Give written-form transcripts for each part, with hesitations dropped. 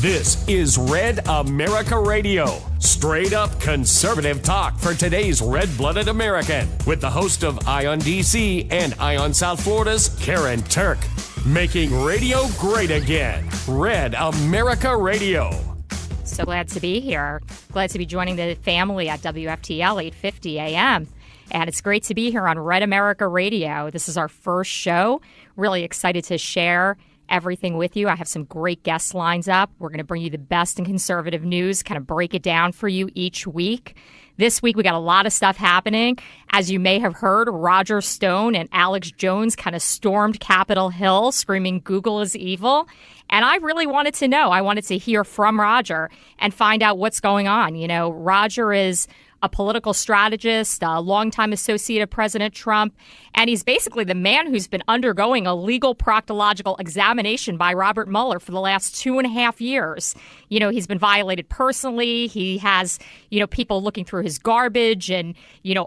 This is Red America Radio, straight up conservative talk for today's red-blooded American, with the host of Eye on DC and Eye on South Florida's Karen Turk. Making radio great again. Red America Radio. So glad to be here. Glad to be joining the family at WFTL 850 AM. And it's great to be here on Red America Radio. This is our first show. Really excited to share everything with you. I have some great guest lines up. We're going to bring you the best in conservative news, kind of break it down for you each week. This week, we got a lot of stuff happening. As you may have heard, Roger Stone and Alex Jones kind of stormed Capitol Hill, screaming Google is evil. And I really wanted to know. I wanted to hear from Roger and find out what's going on. You know, Roger is a political strategist, a longtime associate of President Trump, and he's basically the man who's been undergoing a legal proctological examination by Robert Mueller for the last 2.5 years. You know, he's been violated personally. He has, people looking through his garbage and,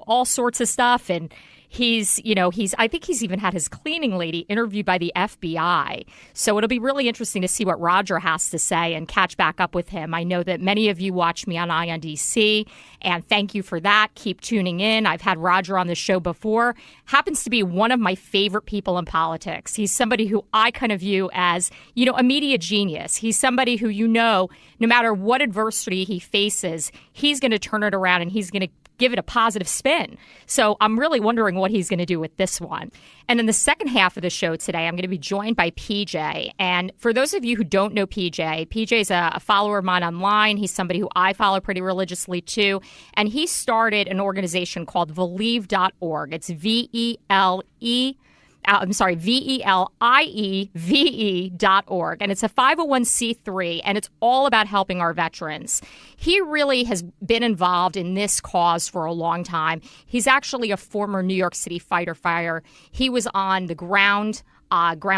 all sorts of stuff. And I think he's even had his cleaning lady interviewed by the FBI. So it'll be really interesting to see what Roger has to say and catch back up with him. I know that many of you watch me on Eye on DC, and thank you for that. Keep tuning in. I've had Roger on the show before. Happens to be one of my favorite people in politics. He's somebody who I kind of view as, a media genius. He's somebody who, no matter what adversity he faces, he's going to turn it around and he's going to give it a positive spin. So I'm really wondering what he's going to do with this one. And in the second half of the show today, I'm going to be joined by PJ. And for those of you who don't know PJ is a follower of mine online. He's somebody who I follow pretty religiously too. And he started an organization called Velieve.org. It's VELIEVE.org. And it's a 501c3, and it's all about helping our veterans. He really has been involved in this cause for a long time. He's actually a former New York City fighter. He was on the ground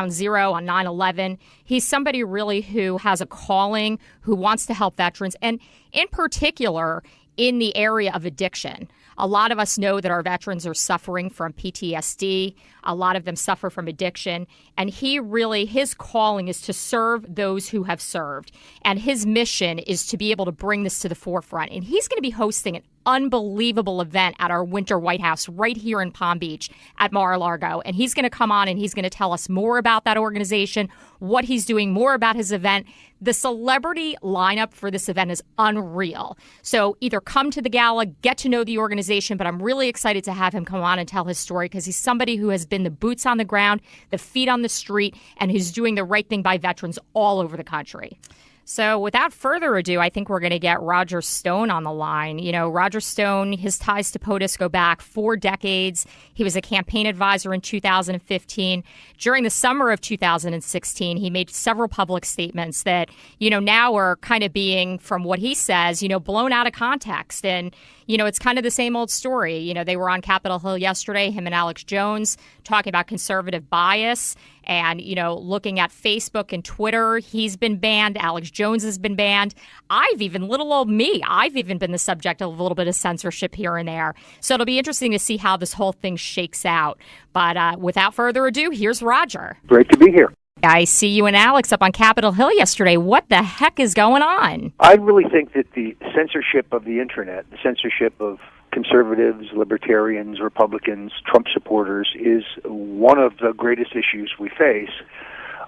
zero on 9/11. He's somebody really who has a calling, who wants to help veterans, and in particular, in the area of addiction. A lot of us know that our veterans are suffering from PTSD. A lot of them suffer from addiction. And his calling is to serve those who have served. And his mission is to be able to bring this to the forefront. And he's going to be hosting an unbelievable event at our Winter White House right here in Palm Beach at Mar-a-Lago. And he's going to come on and he's going to tell us more about that organization, what he's doing, more about his event. The celebrity lineup for this event is unreal. So either come to the gala, get to know the organization, but I'm really excited to have him come on and tell his story because he's somebody who has been the boots on the ground, the feet on the street, and who's doing the right thing by veterans all over the country. So without further ado, I think we're going to get Roger Stone on the line. Roger Stone, his ties to POTUS go back 4 decades. He was a campaign advisor in 2015. During the summer of 2016, he made several public statements that, now are kind of being, from what he says, blown out of context. And, it's kind of the same old story. They were on Capitol Hill yesterday, him and Alex Jones, talking about conservative bias and, looking at Facebook and Twitter. He's been banned. Alex Jones has been banned. I've even been the subject of a little bit of censorship here and there. So it'll be interesting to see how this whole thing shakes out. But without further ado, here's Roger. Great to be here. I see you and Alex up on Capitol Hill yesterday. What the heck is going on? I really think that the censorship of the internet, the censorship of conservatives, libertarians, Republicans, Trump supporters is one of the greatest issues we face.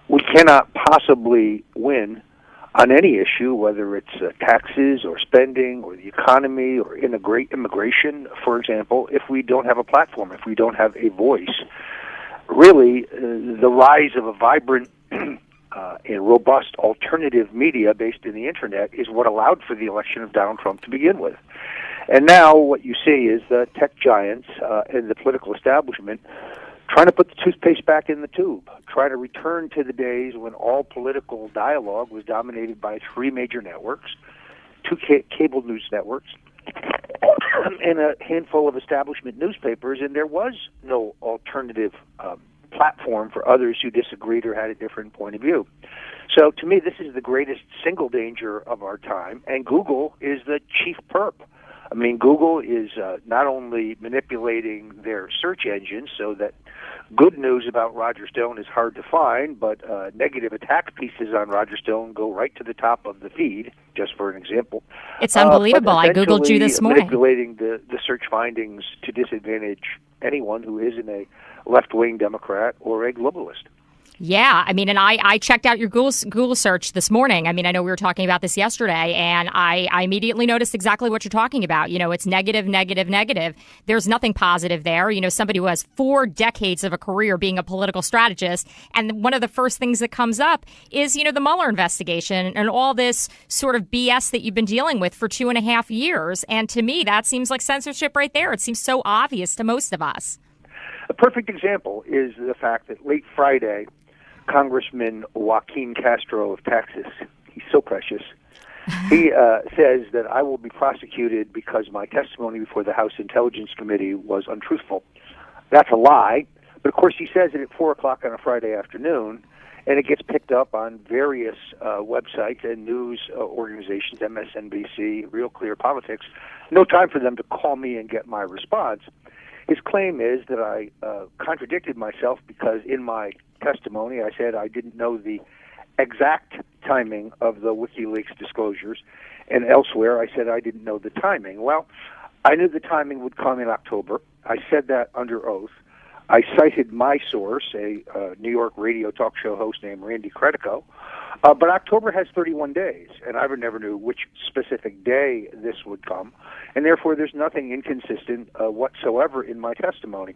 We cannot possibly win on any issue, whether it's taxes or spending or the economy or immigration, for example, if we don't have a platform, if we don't have a voice. Really, the rise of a vibrant and robust alternative media based in the internet is what allowed for the election of Donald Trump to begin with. And now what you see is the tech giants and the political establishment trying to put the toothpaste back in the tube, trying to return to the days when all political dialogue was dominated by 3 major networks, 2 cable news networks, and a handful of establishment newspapers, and there was no alternative platform for others who disagreed or had a different point of view. So to me, this is the greatest single danger of our time, and Google is the chief perp. I mean, Google is not only manipulating their search engine so that good news about Roger Stone is hard to find, but negative attack pieces on Roger Stone go right to the top of the feed, just for an example. It's unbelievable. I Googled you this morning. Manipulating the search findings to disadvantage anyone who isn't a left-wing Democrat or a globalist. Yeah, I mean, and I checked out your Google search this morning. I mean, I know we were talking about this yesterday, and I immediately noticed exactly what you're talking about. You know, it's negative, negative, negative. There's nothing positive there. You know, somebody who has 4 decades of a career being a political strategist, and one of the first things that comes up is, you know, the Mueller investigation and all this sort of BS that you've been dealing with for 2.5 years. And to me, that seems like censorship right there. It seems so obvious to most of us. A perfect example is the fact that late Friday, Congressman Joaquin Castro of Texas, he's so precious, he says that I will be prosecuted because my testimony before the House Intelligence Committee was untruthful. That's a lie, but of course he says it at 4 o'clock on a Friday afternoon, and it gets picked up on various websites and news organizations, MSNBC, Real Clear Politics. No time for them to call me and get my response. His claim is that I contradicted myself because in my testimony I said I didn't know the exact timing of the WikiLeaks disclosures, and elsewhere I said I didn't know the timing. Well, I knew the timing would come in October. I said that under oath. I cited my source, a New York radio talk show host named Randy Credico, but October has 31 days, and I never knew which specific day this would come, and therefore there's nothing inconsistent whatsoever in my testimony.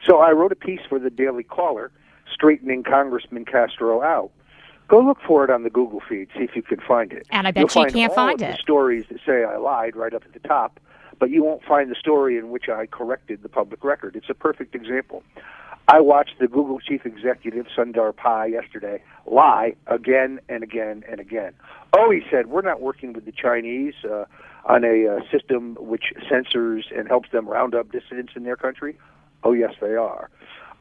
So I wrote a piece for the Daily Caller straightening Congressman Castro out. Go look for it on the Google feed, see if you can find it. And I bet you can't find it. The stories that say I lied right up at the top, but you won't find the story in which I corrected the public record. It's a perfect example. I watched the Google chief executive, Sundar Pichai, yesterday lie again and again and again. Oh, he said, we're not working with the Chinese on a system which censors and helps them round up dissidents in their country. Oh, yes, they are.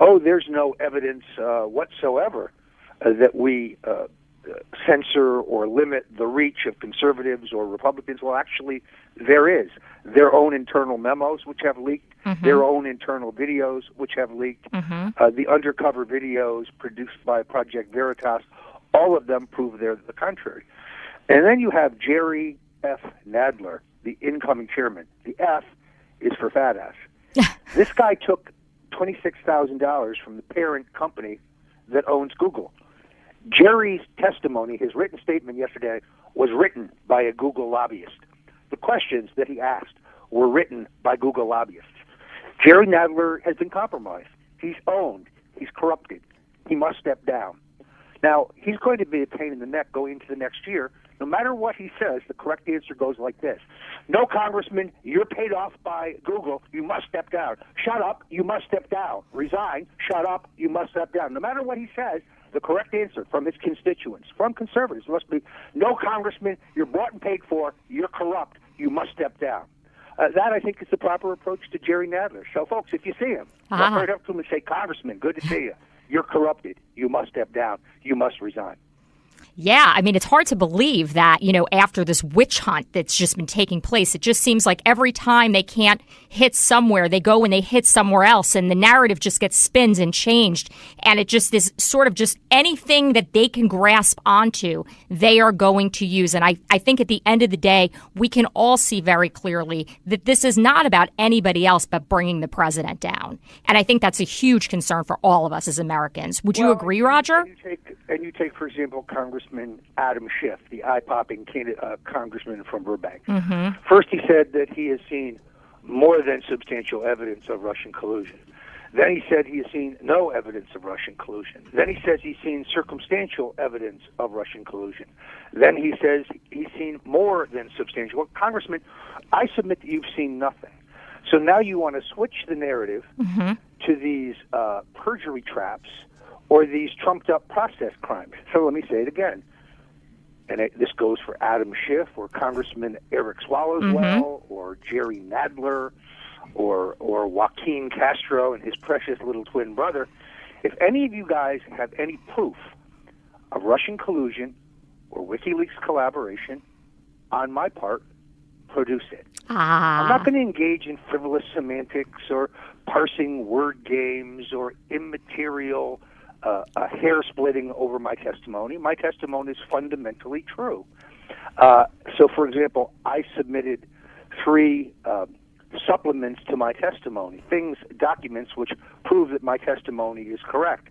Oh, there's no evidence whatsoever that we censor or limit the reach of conservatives or Republicans. Well, actually, there is. Their own internal memos, which have leaked, their own internal videos, which have leaked, the undercover videos produced by Project Veritas, all of them prove they're the contrary. And then you have Jerry F. Nadler, the incoming chairman. The F is for fat ass. This guy took $26,000 from the parent company that owns Google. Jerry's testimony, his written statement yesterday, was written by a Google lobbyist. The questions that he asked were written by Google lobbyists. Jerry Nadler has been compromised. He's owned. He's corrupted. He must step down. Now, he's going to be a pain in the neck going into the next year. No matter what he says, the correct answer goes like this. No, Congressman, you're paid off by Google. You must step down. Shut up. You must step down. Resign. Shut up. You must step down. No matter what he says, the correct answer from his constituents, from conservatives, must be, no, Congressman, you're bought and paid for. You're corrupt. You must step down. That, I think, is the proper approach to Jerry Nadler. So, folks, if you see him, walk right up to him and say, Congressman, good to see you. You're corrupted. You must step down. You must resign. Yeah, I mean, it's hard to believe that, you know, after this witch hunt that's just been taking place, it just seems like every time they can't hit somewhere, they go and they hit somewhere else, and the narrative just gets spins and changed, and it just is sort of just anything that they can grasp onto, they are going to use. And I think at the end of the day, we can all see very clearly that this is not about anybody else but bringing the president down. And I think that's a huge concern for all of us as Americans. Would you agree, Roger? And you take, for example, Congressman Adam Schiff, the eye-popping congressman from Burbank. First, he said that he has seen more than substantial evidence of Russian collusion. Then he said he has seen no evidence of Russian collusion. Then he says he's seen circumstantial evidence of Russian collusion. Then he says he's seen more than substantial. Well, Congressman, I submit that you've seen nothing. So now you want to switch the narrative to these perjury traps or these trumped-up process crimes. So let me say it again. And this goes for Adam Schiff or Congressman Eric Swallowswell or Jerry Nadler or Joaquin Castro and his precious little twin brother. If any of you guys have any proof of Russian collusion or WikiLeaks collaboration on my part, produce it. Ah. I'm not going to engage in frivolous semantics or parsing word games or immaterial hair-splitting over my testimony. My testimony is fundamentally true. So, for example, I submitted 3 supplements to my testimony, documents which prove that my testimony is correct.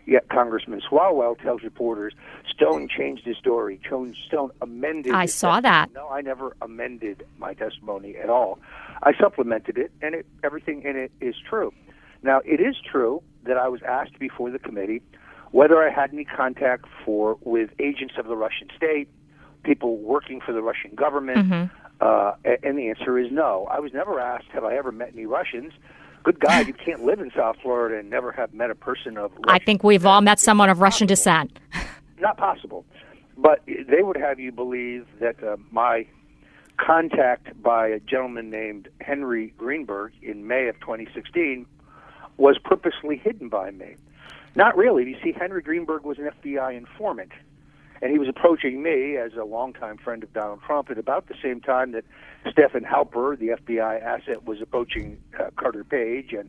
Yet Congressman Swalwell tells reporters Stone changed his story. Stone amended. I saw that. No, I never amended my testimony at all. I supplemented it, and everything in it is true. Now, it is true that I was asked before the committee whether I had any contact with agents of the Russian state, people working for the Russian government, and the answer is no. I was never asked, have I ever met any Russians? Good God, you can't live in South Florida and never have met a person of Russian I think we've all met someone of Russian descent. Not possible. But they would have you believe that my contact by a gentleman named Henry Greenberg in May of 2016 was purposely hidden by me. Not really. You see, Henry Greenberg was an FBI informant, and he was approaching me as a longtime friend of Donald Trump at about the same time that Stephen Halper, the FBI asset, was approaching Carter Page, and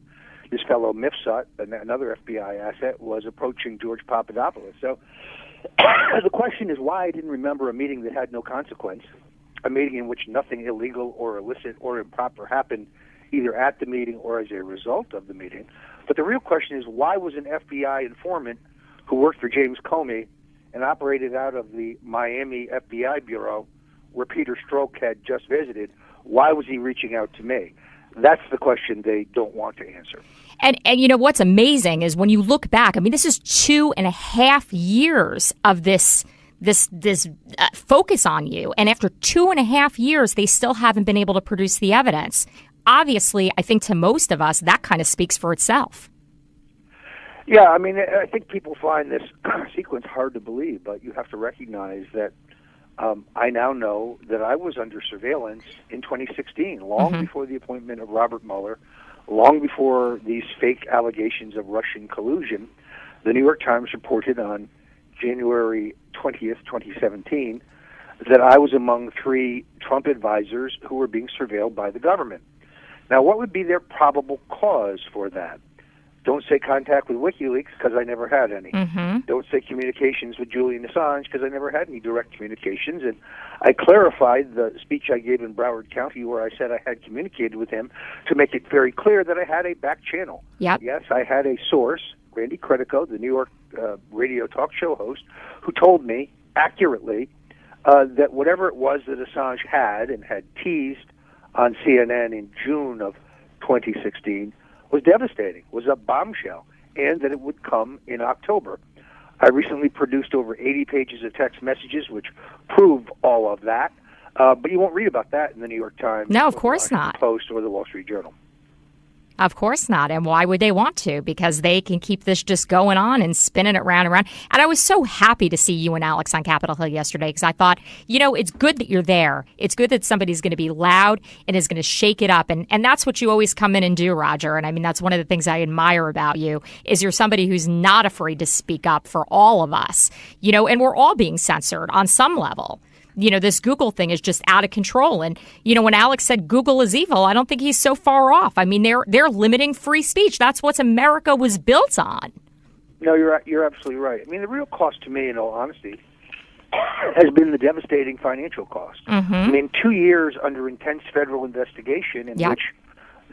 this fellow Mifsud, another FBI asset, was approaching George Papadopoulos. So the question is why I didn't remember a meeting that had no consequence, a meeting in which nothing illegal or illicit or improper happened either at the meeting or as a result of the meeting. But the real question is, why was an FBI informant who worked for James Comey and operated out of the Miami FBI bureau where Peter Strzok had just visited, why was he reaching out to me? That's the question they don't want to answer. And you know what's amazing is when you look back, I mean, this is 2.5 years of this focus on you. And after 2.5 years, they still haven't been able to produce the evidence. Obviously, I think to most of us, that kind of speaks for itself. Yeah, I mean, I think people find this sequence hard to believe, but you have to recognize that I now know that I was under surveillance in 2016, long before the appointment of Robert Mueller, long before these fake allegations of Russian collusion. The New York Times reported on January 20th, 2017, that I was among 3 Trump advisors who were being surveilled by the government. Now, what would be their probable cause for that? Don't say contact with WikiLeaks, because I never had any. Don't say communications with Julian Assange, because I never had any direct communications. And I clarified the speech I gave in Broward County where I said I had communicated with him to make it very clear that I had a back channel. Yep. Yes, I had a source, Randy Credico, the New York radio talk show host, who told me accurately that whatever it was that Assange had and had teased on CNN in June of 2016 was devastating, was a bombshell, and that it would come in October. I recently produced over 80 pages of text messages which prove all of that, but you won't read about that in the New York Times. No, of course not. The Post or the Wall Street Journal. Of course not. And why would they want to? Because they can keep this just going on and spinning it round and round. And I was so happy to see you and Alex on Capitol Hill yesterday because I thought, you know, it's good that you're there. It's good that somebody's going to be loud and is going to shake it up. And that's what you always come in and do, Roger. And I mean, that's one of the things I admire about you is you're somebody who's not afraid to speak up for all of us, you know, and we're all being censored on some level. You know, this Google thing is just out of control. And, you know, when Alex said Google is evil, I don't think he's so far off. I mean, they're limiting free speech. That's what America was built on. No, you're absolutely right. I mean, the real cost to me, in all honesty, has been the devastating financial cost. I mean, 2 years under intense federal investigation in which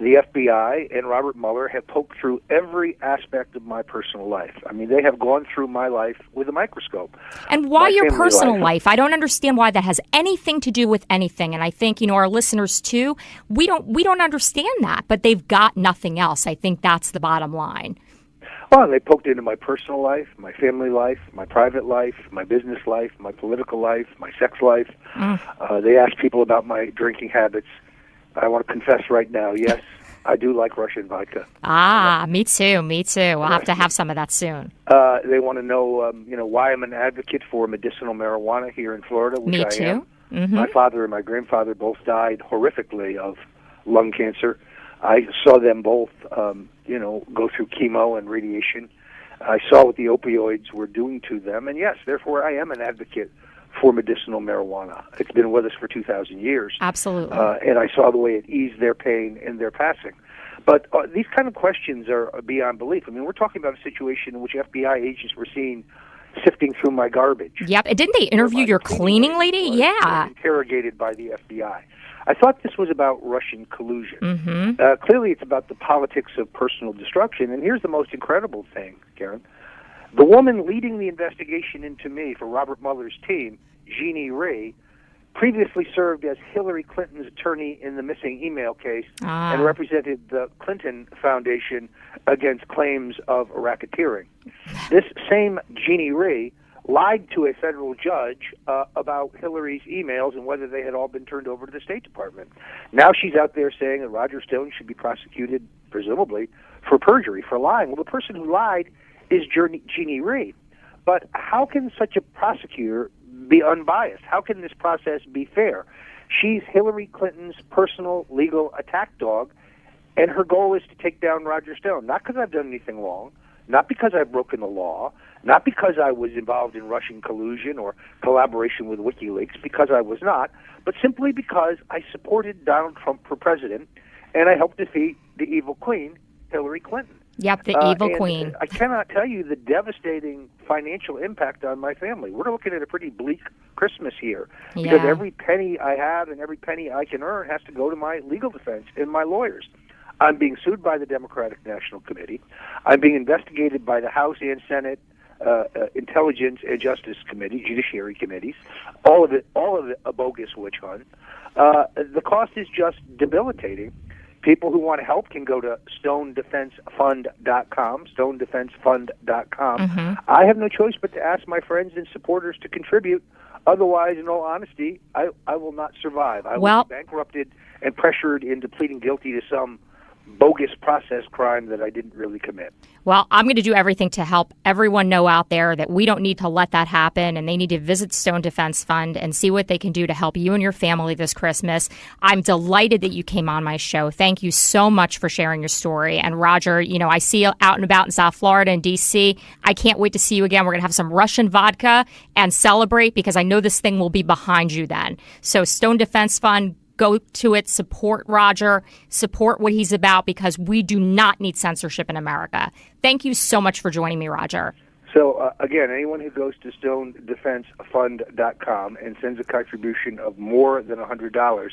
the FBI and Robert Mueller have poked through every aspect of my personal life. I mean, they have gone through my life with a microscope. And why your personal life? I don't understand why that has anything to do with anything. And I think, you know, our listeners too, we don't understand that, but they've got nothing else. I think that's the bottom line. Well, they poked into my personal life, my family life, my private life, my business life, my political life, my sex life. They asked people about my drinking habits. I want to confess right now, yes, I do like Russian vodka. Ah, me too. We'll have to have some of that soon. They want to know, why I'm an advocate for medicinal marijuana here in Florida, which I am. My father and my grandfather both died horrifically of lung cancer. I saw them both, go through chemo and radiation. I saw what the opioids were doing to them, and yes, therefore I am an advocate for medicinal marijuana. It's been with us for 2,000 years. Absolutely. And I saw the way it eased their pain in their passing. But these kind of questions are beyond belief. I mean, we're talking about a situation in which FBI agents were seen sifting through my garbage. Yep. And didn't they interview your cleaning lady? Yeah. Interrogated by the FBI. I thought this was about Russian collusion. Mm-hmm. Clearly, it's about the politics of personal destruction. And here's the most incredible thing, Karen. The woman leading the investigation into me for Robert Mueller's team, Jeannie Rhee, previously served as Hillary Clinton's attorney in the missing email case and represented the Clinton Foundation against claims of racketeering. This same Jeannie Rhee lied to a federal judge about Hillary's emails and whether they had all been turned over to the State Department. Now she's out there saying that Roger Stone should be prosecuted, presumably, for perjury, for lying. Well, the person who lied is Jeannie Rhee. But how can such a prosecutor be unbiased? How can this process be fair? She's Hillary Clinton's personal legal attack dog, and her goal is to take down Roger Stone. Not because I've done anything wrong, not because I've broken the law, not because I was involved in Russian collusion or collaboration with WikiLeaks, because I was not, but simply because I supported Donald Trump for president, and I helped defeat the evil queen, Hillary Clinton. Yep, the evil queen. I cannot tell you the devastating financial impact on my family. We're looking at a pretty bleak Christmas here because every penny I have and every penny I can earn has to go to my legal defense and my lawyers. I'm being sued by the Democratic National Committee. I'm being investigated by the House and Senate Intelligence and Justice Committee, Judiciary Committees. All of it a bogus witch hunt. The cost is just debilitating. People who want to help can go to stonedefensefund.com, stonedefensefund.com. Mm-hmm. I have no choice but to ask my friends and supporters to contribute. Otherwise, in all honesty, I will not survive. I will be bankrupted and pressured into pleading guilty to some bogus process crime that I didn't really commit. Well, I'm going to do everything to help everyone know out there that we don't need to let that happen, and they need to visit Stone Defense Fund and see what they can do to help you and your family this Christmas. I'm delighted that you came on my show. Thank you so much for sharing your story. And Roger, you know, I see you out and about in South Florida and D.C. I can't wait to see you again. We're going to have some Russian vodka and celebrate because I know this thing will be behind you then. So Stone Defense Fund, go to it, support Roger, support what he's about because we do not need censorship in America. Thank you so much for joining me, Roger. So, again, anyone who goes to stonedefensefund.com and sends a contribution of more than $100,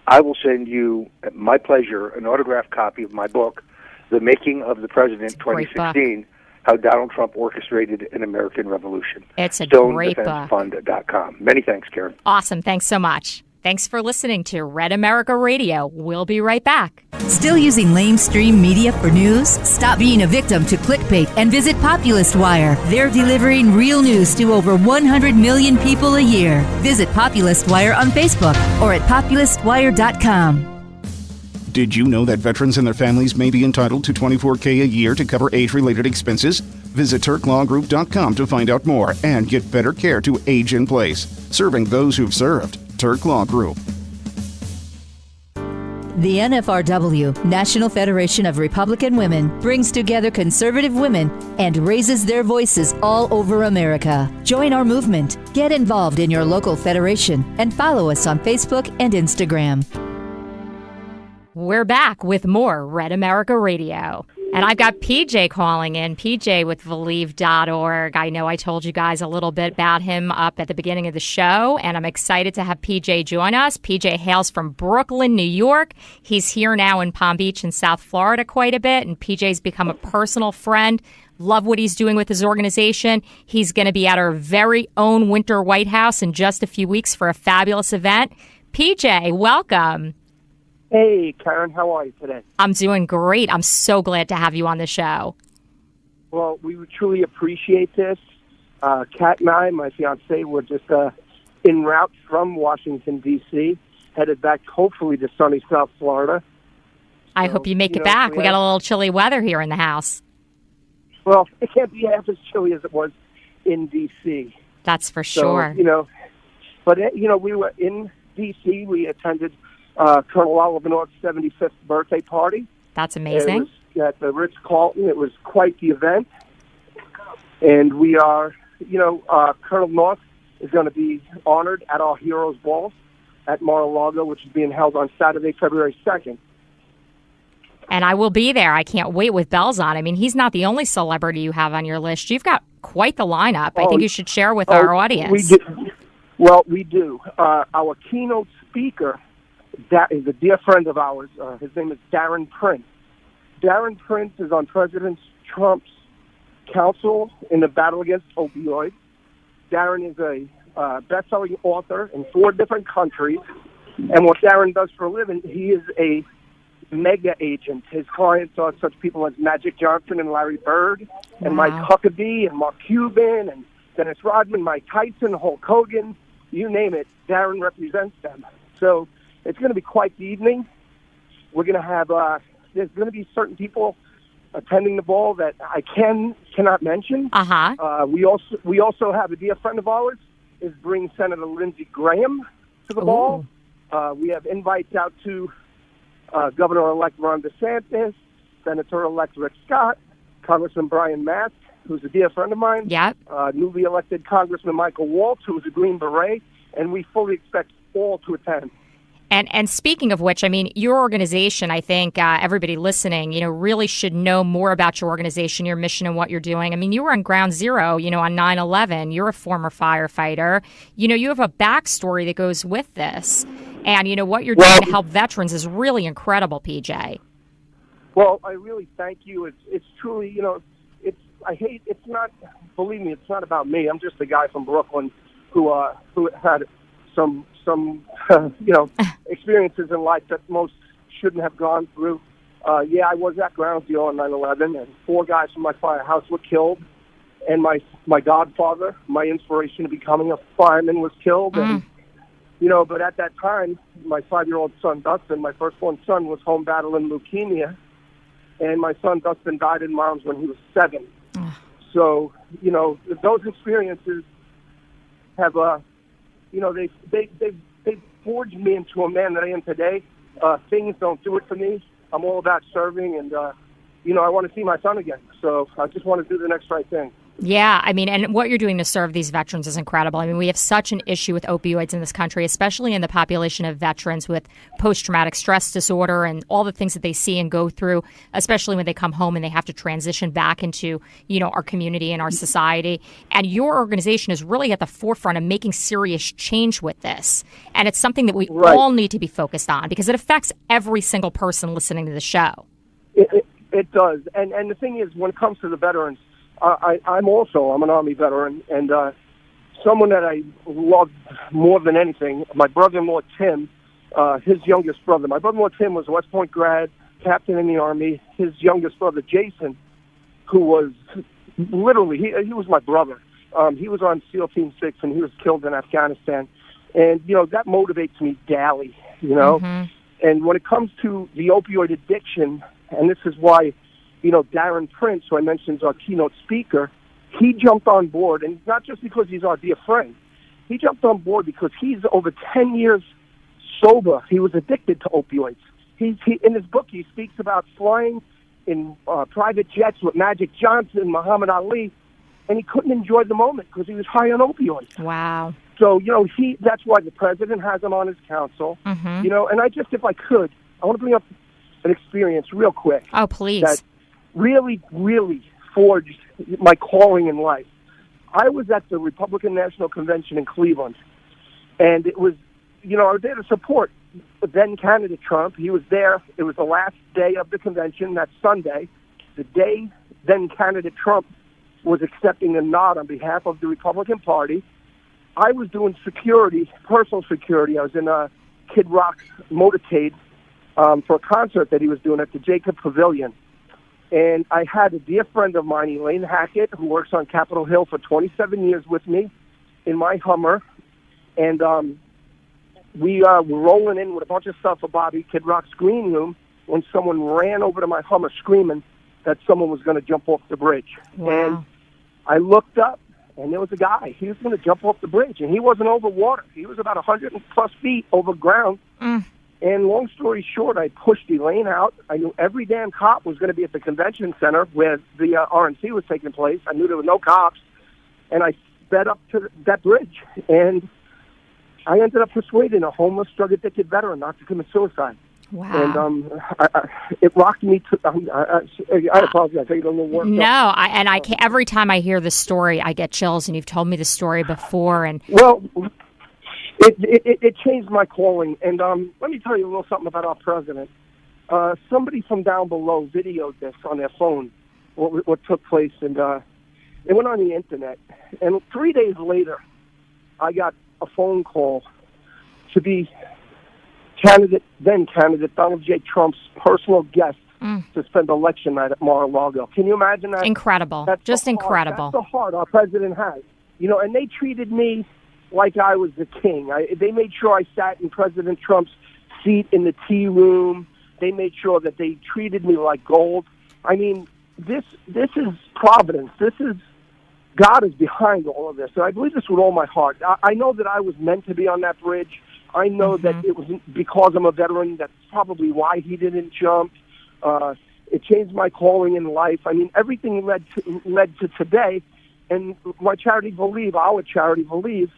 I will send you, at my pleasure, an autographed copy of my book, The Making of the President 2016, How Donald Trump Orchestrated an American Revolution. It's a great book. Stonedefensefund.com. Many thanks, Karen. Awesome. Thanks so much. Thanks for listening to Red America Radio. We'll be right back. Still using lamestream media for news? Stop being a victim to clickbait and visit Populist Wire. They're delivering real news to over 100 million people a year. Visit Populist Wire on Facebook or at populistwire.com. Did you know that veterans and their families may be entitled to $24K a year to cover age-related expenses? Visit TurkLawGroup.com to find out more and get better care to age in place. Serving those who've served. Turk Law Group. The NFRW, National Federation of Republican Women, brings together conservative women and raises their voices all over America. Join our movement, get involved in your local federation, and follow us on Facebook and Instagram. We're back with more Red America Radio. And I've got PJ calling in, PJ with Believe.org. I know I told you guys a little bit about him up at the beginning of the show, and I'm excited to have PJ join us. PJ hails from Brooklyn, New York. He's here now in Palm Beach in South Florida quite a bit, and PJ's become a personal friend. Love what he's doing with his organization. He's going to be at our very own Winter White House in just a few weeks for a fabulous event. PJ, welcome. Hey, Karen, how are you today? I'm doing great. I'm so glad to have you on the show. Well, we would truly appreciate this. Kat and I, my fiancée, were just en route from Washington, D.C., headed back hopefully to sunny South Florida. I hope you make it back. We got a little chilly weather here in the house. Well, it can't be half as chilly as it was in D.C. That's for sure. So, we were in D.C. We attended Colonel Oliver North's 75th birthday party. That's amazing. It was at the Ritz-Carlton. It was quite the event. And we are, Colonel North is going to be honored at our Heroes Ball at Mar-a-Lago, which is being held on Saturday, February 2nd. And I will be there. I can't wait with bells on. I mean, he's not the only celebrity you have on your list. You've got quite the lineup. I think you should share with our audience. We do. Our keynote speaker, that is a dear friend of ours. His name is Darren Prince. Darren Prince is on President Trump's council in the battle against opioids. Darren is a best-selling author in 4 different countries. And what Darren does for a living, he is a mega agent. His clients are such people as Magic Johnson and Larry Bird and Mike Huckabee and Mark Cuban and Dennis Rodman, Mike Tyson, Hulk Hogan, you name it. Darren represents them. So it's going to be quite the evening. We're going to have, there's going to be certain people attending the ball that I cannot mention. We also have a dear friend of ours is bringing Senator Lindsey Graham to the ball. We have invites out to Governor-elect Ron DeSantis, Senator-elect Rick Scott, Congressman Brian Mast, who's a dear friend of mine, newly elected Congressman Michael Waltz, who's a Green Beret, and we fully expect all to attend. And speaking of which, I mean, your organization, I think everybody listening, really should know more about your organization, your mission, and what you're doing. I mean, you were on ground zero, on 9/11. You're a former firefighter. You have a backstory that goes with this. And, what you're doing to help veterans is really incredible, PJ. Well, I really thank you. It's truly, believe me, it's not about me. I'm just a guy from Brooklyn who had some experiences in life that most shouldn't have gone through. I was at ground zero on 9/11, and 4 guys from my firehouse were killed. And my godfather, my inspiration to becoming a fireman, was killed. And but at that time, my 5-year-old son, Dustin, my firstborn son, was home battling leukemia. And my son, Dustin, died in my arms when he was 7. So, those experiences have, they've forged me into a man that I am today. Things don't do it for me. I'm all about serving, and, I want to see my son again. So I just want to do the next right thing. Yeah, I mean, and what you're doing to serve these veterans is incredible. I mean, we have such an issue with opioids in this country, especially in the population of veterans with post-traumatic stress disorder and all the things that they see and go through, especially when they come home and they have to transition back into, our community and our society. And your organization is really at the forefront of making serious change with this. And it's something that we all need to be focused on because it affects every single person listening to the show. It does. And the thing is, when it comes to the veterans, I'm an Army veteran, and someone that I love more than anything, my brother-in-law Tim, his youngest brother. My brother-in-law Tim was a West Point grad, captain in the Army. His youngest brother, Jason, who was literally, he was my brother. He was on SEAL Team 6, and he was killed in Afghanistan. And, that motivates me daily, And when it comes to the opioid addiction, and this is why, Darren Prince, who I mentioned is our keynote speaker, he jumped on board, and not just because he's our dear friend. He jumped on board because he's over 10 years sober. He was addicted to opioids. He in his book, he speaks about flying in private jets with Magic Johnson, Muhammad Ali, and he couldn't enjoy the moment because he was high on opioids. Wow. So, that's why the president has him on his council. And I just, if I could, I want to bring up an experience real quick. Oh, please. That really, really forged my calling in life. I was at the Republican National Convention in Cleveland, and it was, I was there to support the then candidate Trump. He was there. It was the last day of the convention, that Sunday, the day then candidate Trump was accepting a nod on behalf of the Republican Party. I was doing security, personal security. I was in a Kid Rock motorcade for a concert that he was doing at the Jacob Pavilion. And I had a dear friend of mine, Elaine Hackett, who works on Capitol Hill for 27 years with me in my Hummer. And we were rolling in with a bunch of stuff for Bobby, Kid Rock's green room, when someone ran over to my Hummer screaming that someone was going to jump off the bridge. Wow. And I looked up, and there was a guy. He was going to jump off the bridge, and he wasn't over water. He was about 100+ feet over ground. And long story short, I pushed Elaine out. I knew every damn cop was going to be at the convention center where the RNC was taking place. I knew there were no cops. And I sped up to that bridge, and I ended up persuading a homeless, drug-addicted veteran not to commit suicide. Wow. And it rocked me. I apologize. I don't know what. No, I can't. Every time I hear the story, I get chills. And you've told me the story before. And well, it changed my calling. And let me tell you a little something about our president. Somebody from down below videoed this on their phone. What took place, and it went on the internet. And 3 days later, I got a phone call to be then candidate Donald J. Trump's personal guest to spend election night at Mar-a-Lago. Can you imagine that? Incredible. Just incredible. That's the heart our president has. And they treated me like I was the king. They made sure I sat in President Trump's seat in the tea room. They made sure that they treated me like gold. I mean, this is providence. God is behind all of this. And I believe this with all my heart. I know that I was meant to be on that bridge. I know that it was because I'm a veteran. That's probably why he didn't jump. It changed my calling in life. I mean, everything led to today. And my charity Believe, our charity Believe,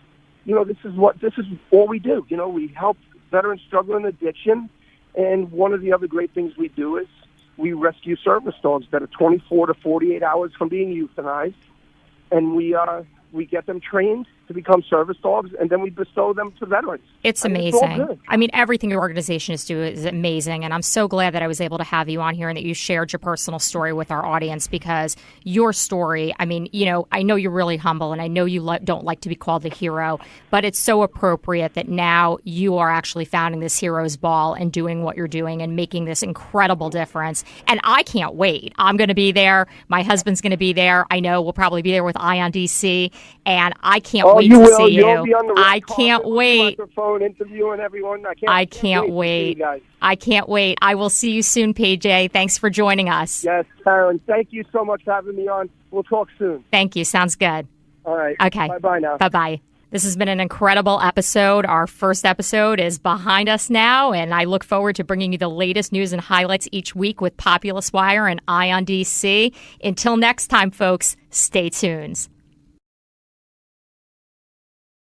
this is all we do. We help veterans struggling with addiction. And one of the other great things we do is we rescue service dogs that are 24 to 48 hours from being euthanized. And we get them trained to become service dogs, and then we bestow them to veterans. It's amazing. I mean, everything your organization is doing is amazing, and I'm so glad that I was able to have you on here and that you shared your personal story with our audience, because your story, I mean, I know you're really humble, and I know you don't like to be called the hero, but it's so appropriate that now you are actually founding this Heroes Ball and doing what you're doing and making this incredible difference. And I can't wait. I'm going to be there. My husband's going to be there. I know we'll probably be there with Ion DC, and I can't wait to see you. You'll be on the red I can't carpet, wait. Microphone interviewing everyone. I can't wait. I can't wait. I will see you soon, PJ. Thanks for joining us. Yes, Karen. Thank you so much for having me on. We'll talk soon. Thank you. Sounds good. All right. Okay. Bye-bye now. Bye-bye. This has been an incredible episode. Our first episode is behind us now, and I look forward to bringing you the latest news and highlights each week with Populous Wire and Ion DC. Until next time, folks, stay tuned.